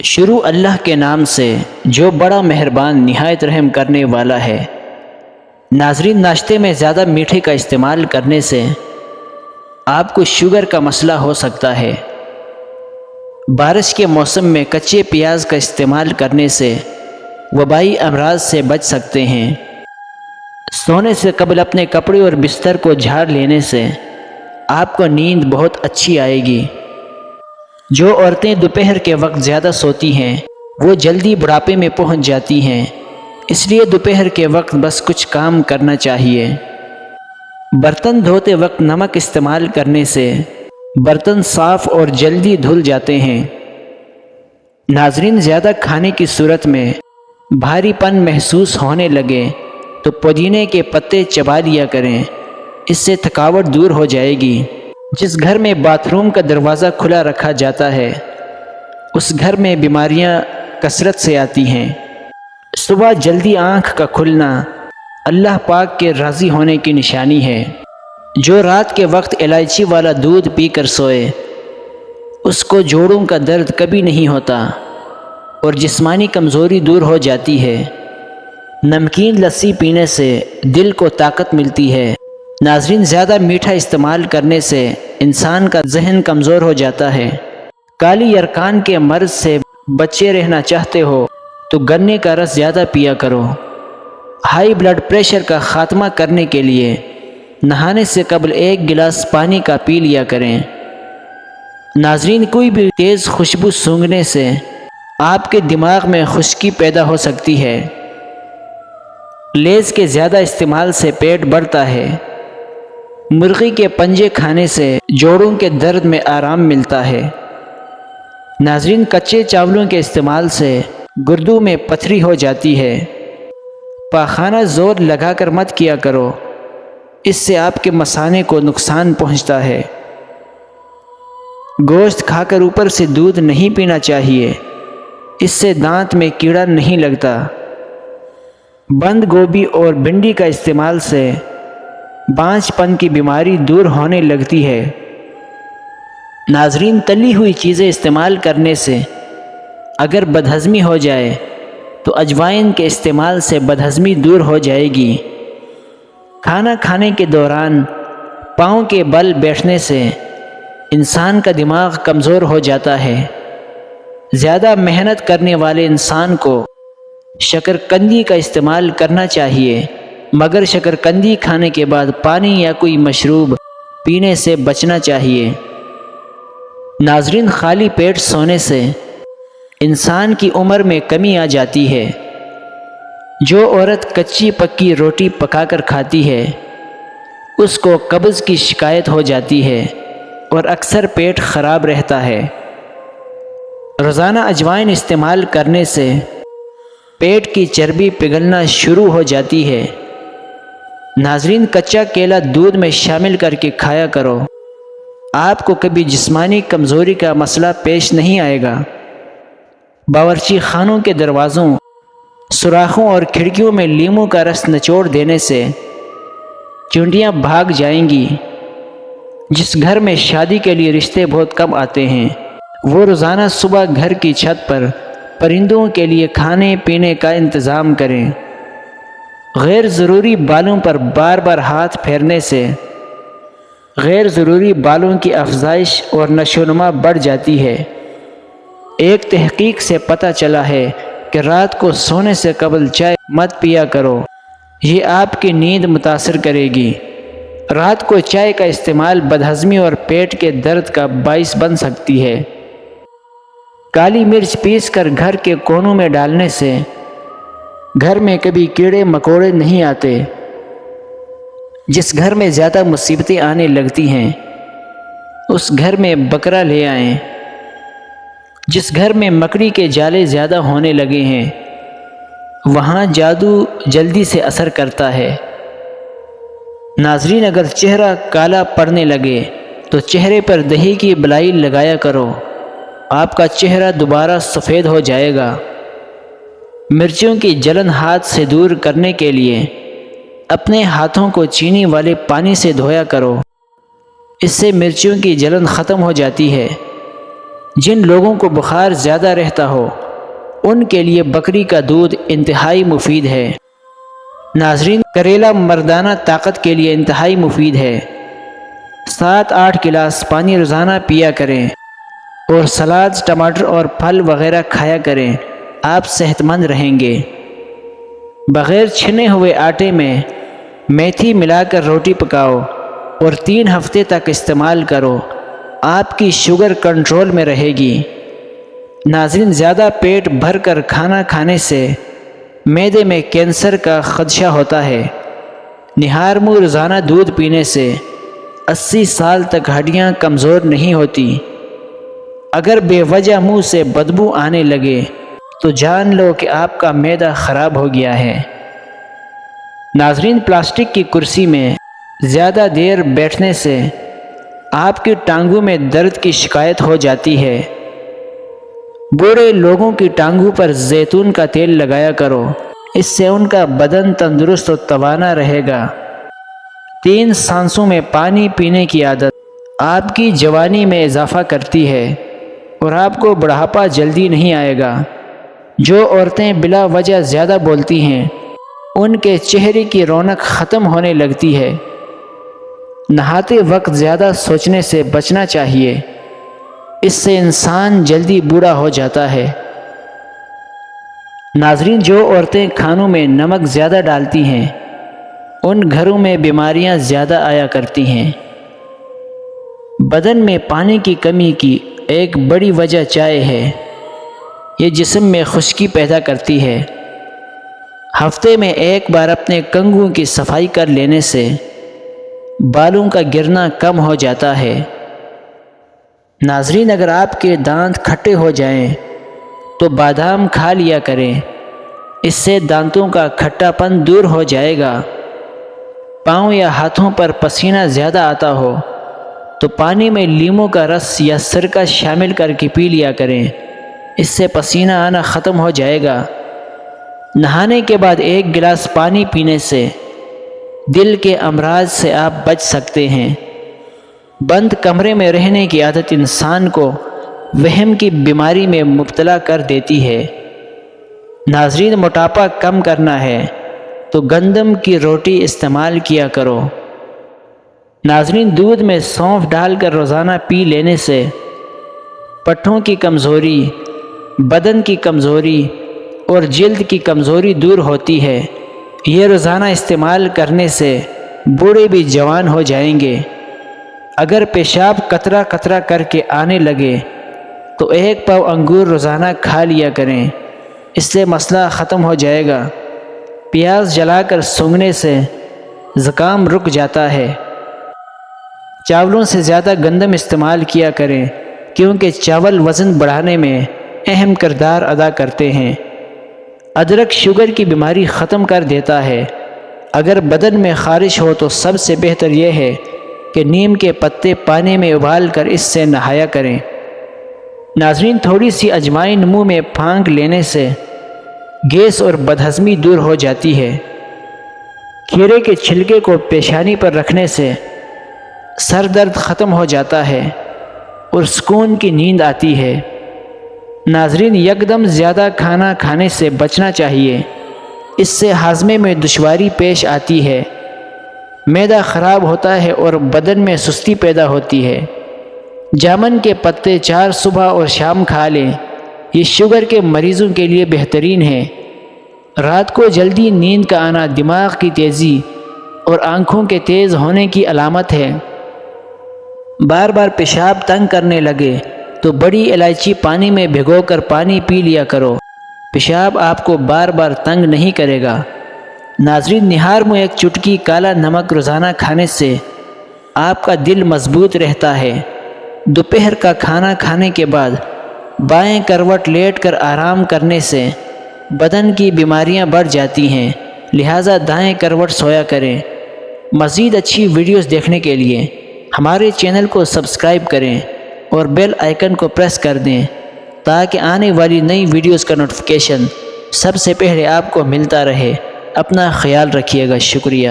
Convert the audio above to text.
شروع اللہ کے نام سے جو بڑا مہربان نہایت رحم کرنے والا ہے۔ ناظرین، ناشتے میں زیادہ میٹھے کا استعمال کرنے سے آپ کو شوگر کا مسئلہ ہو سکتا ہے۔ بارش کے موسم میں کچے پیاز کا استعمال کرنے سے وبائی امراض سے بچ سکتے ہیں۔ سونے سے قبل اپنے کپڑے اور بستر کو جھاڑ لینے سے آپ کو نیند بہت اچھی آئے گی۔ جو عورتیں دوپہر کے وقت زیادہ سوتی ہیں وہ جلدی بڑھاپے میں پہنچ جاتی ہیں، اس لیے دوپہر کے وقت بس کچھ کام کرنا چاہیے۔ برتن دھوتے وقت نمک استعمال کرنے سے برتن صاف اور جلدی دھل جاتے ہیں۔ ناظرین، زیادہ کھانے کی صورت میں بھاری پن محسوس ہونے لگے تو پودینے کے پتے چبا لیا کریں، اس سے تھکاوٹ دور ہو جائے گی۔ جس گھر میں باتھ روم کا دروازہ کھلا رکھا جاتا ہے اس گھر میں بیماریاں کثرت سے آتی ہیں۔ صبح جلدی آنکھ کا کھلنا اللہ پاک کے راضی ہونے کی نشانی ہے۔ جو رات کے وقت الائچی والا دودھ پی کر سوئے اس کو جوڑوں کا درد کبھی نہیں ہوتا اور جسمانی کمزوری دور ہو جاتی ہے۔ نمکین لسی پینے سے دل کو طاقت ملتی ہے۔ ناظرین، زیادہ میٹھا استعمال کرنے سے انسان کا ذہن کمزور ہو جاتا ہے۔ کالی یرقان کے مرض سے بچے رہنا چاہتے ہو تو گنے کا رس زیادہ پیا کرو۔ ہائی بلڈ پریشر کا خاتمہ کرنے کے لیے نہانے سے قبل 1 گلاس پانی کا پی لیا کریں۔ ناظرین، کوئی بھی تیز خوشبو سونگھنے سے آپ کے دماغ میں خشکی پیدا ہو سکتی ہے۔ لیز کے زیادہ استعمال سے پیٹ بڑھتا ہے۔ مرغی کے پنجے کھانے سے جوڑوں کے درد میں آرام ملتا ہے۔ ناظرین، کچے چاولوں کے استعمال سے گردوں میں پتھری ہو جاتی ہے۔ پاخانہ زور لگا کر مت کیا کرو، اس سے آپ کے مثانے کو نقصان پہنچتا ہے۔ گوشت کھا کر اوپر سے دودھ نہیں پینا چاہیے، اس سے دانت میں کیڑا نہیں لگتا۔ بند گوبھی اور بھنڈی کا استعمال سے بانجھ پن کی بیماری دور ہونے لگتی ہے۔ ناظرین، تلی ہوئی چیزیں استعمال کرنے سے اگر بدہضمی ہو جائے تو اجوائن کے استعمال سے بدہضمی دور ہو جائے گی۔ کھانا کھانے کے دوران پاؤں کے بل بیٹھنے سے انسان کا دماغ کمزور ہو جاتا ہے۔ زیادہ محنت کرنے والے انسان کو شکرقندی کا استعمال کرنا چاہیے، مگر شکرقندی کھانے کے بعد پانی یا کوئی مشروب پینے سے بچنا چاہیے۔ ناظرین، خالی پیٹ سونے سے انسان کی عمر میں کمی آ جاتی ہے۔ جو عورت کچی پکی روٹی پکا کر کھاتی ہے اس کو قبض کی شکایت ہو جاتی ہے اور اکثر پیٹ خراب رہتا ہے۔ روزانہ اجوائن استعمال کرنے سے پیٹ کی چربی پگھلنا شروع ہو جاتی ہے۔ ناظرین، کچا کیلا دودھ میں شامل کر کے کھایا کرو، آپ کو کبھی جسمانی کمزوری کا مسئلہ پیش نہیں آئے گا۔ باورچی خانوں کے دروازوں، سوراخوں اور کھڑکیوں میں لیموں کا رس نچوڑ دینے سے چونٹیاں بھاگ جائیں گی۔ جس گھر میں شادی کے لیے رشتے بہت کم آتے ہیں وہ روزانہ صبح گھر کی چھت پر پرندوں کے لیے کھانے پینے کا انتظام کریں۔ غیر ضروری بالوں پر بار بار ہاتھ پھیرنے سے غیر ضروری بالوں کی افزائش اور نشو و نما بڑھ جاتی ہے۔ ایک تحقیق سے پتہ چلا ہے کہ رات کو سونے سے قبل چائے مت پیا کرو، یہ آپ کی نیند متاثر کرے گی۔ رات کو چائے کا استعمال بدہضمی اور پیٹ کے درد کا باعث بن سکتی ہے۔ کالی مرچ پیس کر گھر کے کونوں میں ڈالنے سے گھر میں کبھی کیڑے مکوڑے نہیں آتے۔ جس گھر میں زیادہ مصیبتیں آنے لگتی ہیں اس گھر میں بکرا لے آئیں۔ جس گھر میں مکڑی کے جالے زیادہ ہونے لگے ہیں وہاں جادو جلدی سے اثر کرتا ہے۔ ناظرین، اگر چہرہ کالا پڑنے لگے تو چہرے پر دہی کی بلائی لگایا کرو، آپ کا چہرہ دوبارہ سفید ہو جائے گا۔ مرچوں کی جلن ہاتھ سے دور کرنے کے لیے اپنے ہاتھوں کو چینی والے پانی سے دھویا کرو، اس سے مرچوں کی جلن ختم ہو جاتی ہے۔ جن لوگوں کو بخار زیادہ رہتا ہو ان کے لیے بکری کا دودھ انتہائی مفید ہے۔ ناظرین، کریلا مردانہ طاقت کے لیے انتہائی مفید ہے۔ 7-8 گلاس پانی روزانہ پیا کریں اور سلاد، ٹماٹر اور پھل وغیرہ کھایا کریں، آپ صحت مند رہیں گے۔ بغیر چھنے ہوئے آٹے میں میتھی ملا کر روٹی پکاؤ اور 3 ہفتے تک استعمال کرو، آپ کی شوگر کنٹرول میں رہے گی۔ ناظرین، زیادہ پیٹ بھر کر کھانا کھانے سے معدے میں کینسر کا خدشہ ہوتا ہے۔ نہار منہ روزانہ دودھ پینے سے 80 سال تک ہڈیاں کمزور نہیں ہوتی۔ اگر بے وجہ منہ سے بدبو آنے لگے تو جان لو کہ آپ کا معدہ خراب ہو گیا ہے۔ ناظرین، پلاسٹک کی کرسی میں زیادہ دیر بیٹھنے سے آپ کی ٹانگوں میں درد کی شکایت ہو جاتی ہے۔ بوڑھے لوگوں کی ٹانگوں پر زیتون کا تیل لگایا کرو، اس سے ان کا بدن تندرست و توانا رہے گا۔ 3 سانسوں میں پانی پینے کی عادت آپ کی جوانی میں اضافہ کرتی ہے اور آپ کو بڑھاپا جلدی نہیں آئے گا۔ جو عورتیں بلا وجہ زیادہ بولتی ہیں ان کے چہرے کی رونق ختم ہونے لگتی ہے۔ نہاتے وقت زیادہ سوچنے سے بچنا چاہیے، اس سے انسان جلدی بوڑھا ہو جاتا ہے۔ ناظرین، جو عورتیں کھانوں میں نمک زیادہ ڈالتی ہیں ان گھروں میں بیماریاں زیادہ آیا کرتی ہیں۔ بدن میں پانی کی کمی کی ایک بڑی وجہ چائے ہے، یہ جسم میں خشکی پیدا کرتی ہے۔ ہفتے میں 1 بار اپنے کنگھوں کی صفائی کر لینے سے بالوں کا گرنا کم ہو جاتا ہے۔ ناظرین، اگر آپ کے دانت کھٹے ہو جائیں تو بادام کھا لیا کریں، اس سے دانتوں کا کھٹا پن دور ہو جائے گا۔ پاؤں یا ہاتھوں پر پسینہ زیادہ آتا ہو تو پانی میں لیموں کا رس یا سرکہ شامل کر کے پی لیا کریں، اس سے پسینہ آنا ختم ہو جائے گا۔ نہانے کے بعد 1 گلاس پانی پینے سے دل کے امراض سے آپ بچ سکتے ہیں۔ بند کمرے میں رہنے کی عادت انسان کو وہم کی بیماری میں مبتلا کر دیتی ہے۔ ناظرین، موٹاپا کم کرنا ہے تو گندم کی روٹی استعمال کیا کرو۔ ناظرین، دودھ میں سونف ڈال کر روزانہ پی لینے سے پٹھوں کی کمزوری، بدن کی کمزوری اور جلد کی کمزوری دور ہوتی ہے۔ یہ روزانہ استعمال کرنے سے بوڑھے بھی جوان ہو جائیں گے۔ اگر پیشاب قطرہ قطرہ کر کے آنے لگے تو 1 پاؤ انگور روزانہ کھا لیا کریں، اس سے مسئلہ ختم ہو جائے گا۔ پیاز جلا کر سونگھنے سے زکام رک جاتا ہے۔ چاولوں سے زیادہ گندم استعمال کیا کریں کیونکہ چاول وزن بڑھانے میں اہم کردار ادا کرتے ہیں۔ ادرک شوگر کی بیماری ختم کر دیتا ہے۔ اگر بدن میں خارش ہو تو سب سے بہتر یہ ہے کہ نیم کے پتے پانی میں ابال کر اس سے نہایا کریں۔ ناظرین، تھوڑی سی اجوائن منہ میں پھانک لینے سے گیس اور بدہضمی دور ہو جاتی ہے۔ کھیرے کے چھلکے کو پیشانی پر رکھنے سے سر درد ختم ہو جاتا ہے اور سکون کی نیند آتی ہے۔ ناظرین، یکدم زیادہ کھانا کھانے سے بچنا چاہیے، اس سے ہاضمے میں دشواری پیش آتی ہے، معدہ خراب ہوتا ہے اور بدن میں سستی پیدا ہوتی ہے۔ جامن کے پتے 4 صبح اور شام کھا لیں، یہ شوگر کے مریضوں کے لیے بہترین ہے۔ رات کو جلدی نیند کا آنا دماغ کی تیزی اور آنکھوں کے تیز ہونے کی علامت ہے۔ بار بار پیشاب تنگ کرنے لگے تو بڑی الائچی پانی میں بھگو کر پانی پی لیا کرو، پیشاب آپ کو بار بار تنگ نہیں کرے گا۔ ناظرین، نہار میں 1 چٹکی کالا نمک روزانہ کھانے سے آپ کا دل مضبوط رہتا ہے۔ دوپہر کا کھانا کھانے کے بعد بائیں کروٹ لیٹ کر آرام کرنے سے بدن کی بیماریاں بڑھ جاتی ہیں، لہٰذا دائیں کروٹ سویا کریں۔ مزید اچھی ویڈیوز دیکھنے کے لیے ہمارے چینل کو سبسکرائب کریں اور بیل آئیکن کو پریس کر دیں تاکہ آنے والی نئی ویڈیوز کا نوٹیفیکیشن سب سے پہلے آپ کو ملتا رہے۔ اپنا خیال رکھیے گا، شکریہ۔